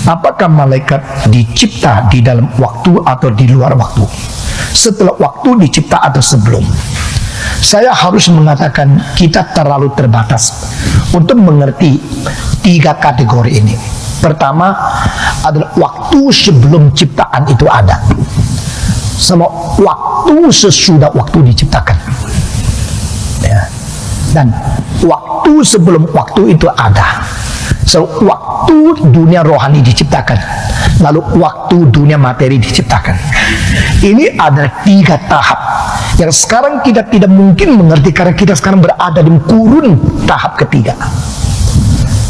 Apakah malaikat dicipta di dalam waktu atau di luar waktu? Setelah waktu dicipta atau sebelum? Saya harus mengatakan kita terlalu terbatas untuk mengerti tiga kategori ini. Pertama adalah waktu sebelum ciptaan itu ada, sama waktu sesudah waktu diciptakan. Ya. Dan waktu sebelum waktu itu ada. So, waktu dunia rohani diciptakan, lalu waktu dunia materi diciptakan. Ini adalah tiga tahap yang sekarang kita tidak mungkin mengerti karena kita sekarang berada di kurun tahap ketiga.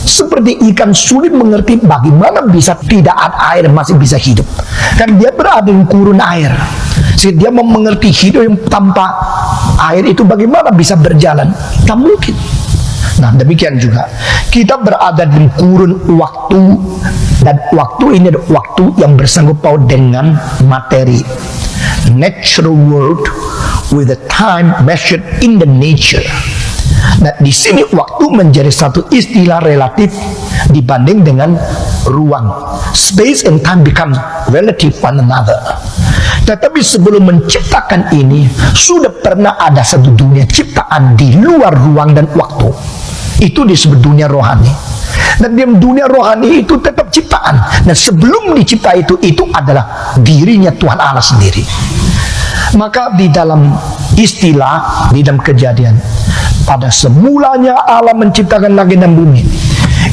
Seperti ikan sulit mengerti bagaimana bisa tidak ada air masih bisa hidup, kan dia berada di kurun air. Jadi dia mau mengerti hidup yang tanpa air itu bagaimana bisa berjalan, tak mungkin. Nah, demikian juga kita berada di kurun waktu, dan waktu ini adalah waktu yang bersangkut paut dengan materi, natural world with the time measured in the nature. Nah, di sini waktu menjadi satu istilah relatif dibanding dengan ruang. Space and time become relative one another. Tetapi sebelum menciptakan ini, sudah pernah ada satu dunia ciptaan di luar ruang dan waktu. Itu disebut dunia rohani. Dan di dunia rohani itu tetap ciptaan. Dan sebelum dicipta itu adalah dirinya Tuhan Allah sendiri. Maka di dalam istilah, di dalam Kejadian, pada semulanya Allah menciptakan langit dan bumi.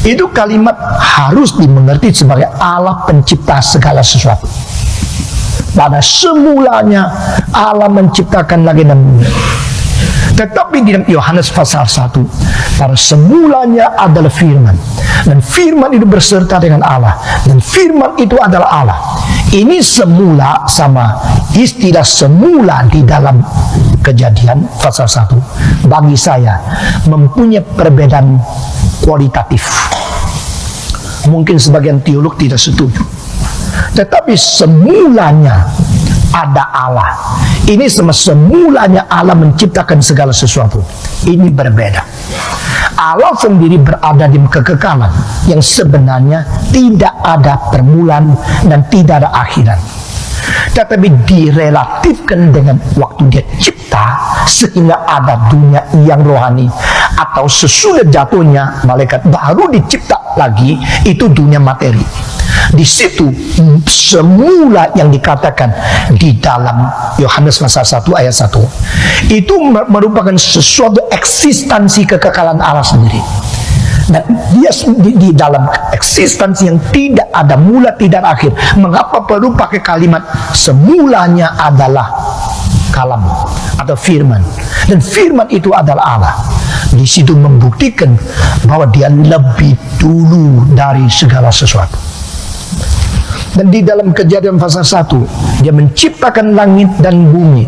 Itu kalimat harus dimengerti sebagai Allah pencipta segala sesuatu. Pada semulanya Allah menciptakan langit dan bumi. Tetapi di dalam Yohanes pasal 1, pada semulanya adalah firman, dan firman itu berserta dengan Allah, dan firman itu adalah Allah. Ini semula sama istilah semula di dalam Kejadian pasal 1 bagi saya mempunyai perbedaan kualitatif. Mungkin sebagian teolog tidak setuju, tetapi semulanya ada Allah. Ini semulanya Allah menciptakan segala sesuatu. Ini berbeda. Allah sendiri berada di kekekalan yang sebenarnya tidak ada permulaan dan tidak ada akhiran. Tetapi direlatifkan dengan waktu dia cipta sehingga ada dunia yang rohani, atau sesudah jatuhnya malaikat baru dicipta lagi, itu dunia materi. Di situ semula yang dikatakan di dalam Yohanes pasal 1 ayat 1 itu merupakan sesuatu eksistensi kekekalan Allah sendiri. Dan dia di dalam eksistensi yang tidak ada mula tidak akhir. Mengapa perlu pakai kalimat semulanya adalah kalam atau firman, dan firman itu adalah Allah. Di situ membuktikan bahwa dia lebih dulu dari segala sesuatu. Dan di dalam Kejadian pasal 1 dia menciptakan langit dan bumi.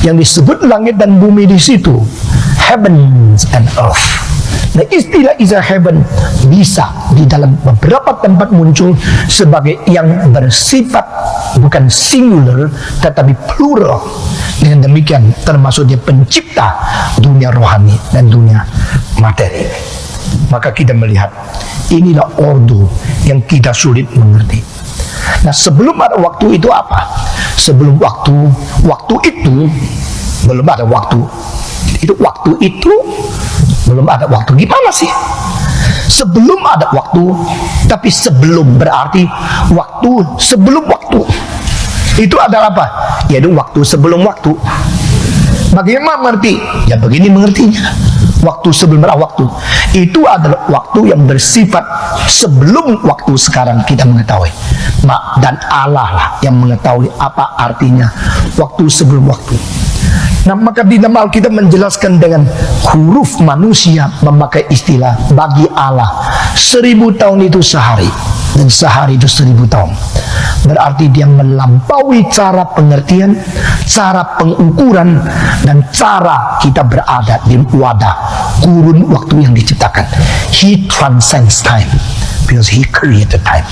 Yang disebut langit dan bumi di situ heavens and earth. Nah, istilah heaven bisa di dalam beberapa tempat muncul sebagai yang bersifat bukan singular tetapi plural. Dengan demikian termasuk dia pencipta dunia rohani dan dunia materi. Maka kita melihat inilah ordo yang kita sulit mengerti. Nah, sebelum ada waktu itu apa? Sebelum waktu itu belum ada waktu. Waktu itu belum ada waktu. Gimana sih? Sebelum ada waktu, tapi sebelum berarti waktu sebelum waktu. Itu adalah apa? Yaitu waktu sebelum waktu. Bagaimana mengerti? Ya begini mengertinya. Waktu sebelum waktu itu adalah waktu yang bersifat sebelum waktu sekarang kita mengetahui. Dan Allah lah yang mengetahui apa artinya waktu sebelum waktu. Nah, maka di dalam Alkitab menjelaskan dengan huruf manusia memakai istilah bagi Allah 1000 tahun itu sehari, dan sehari itu 1000 tahun. Berarti dia melampaui cara pengertian, cara pengukuran, dan cara kita berada di wadah kurun waktu yang diciptakan. He transcends time because he created time.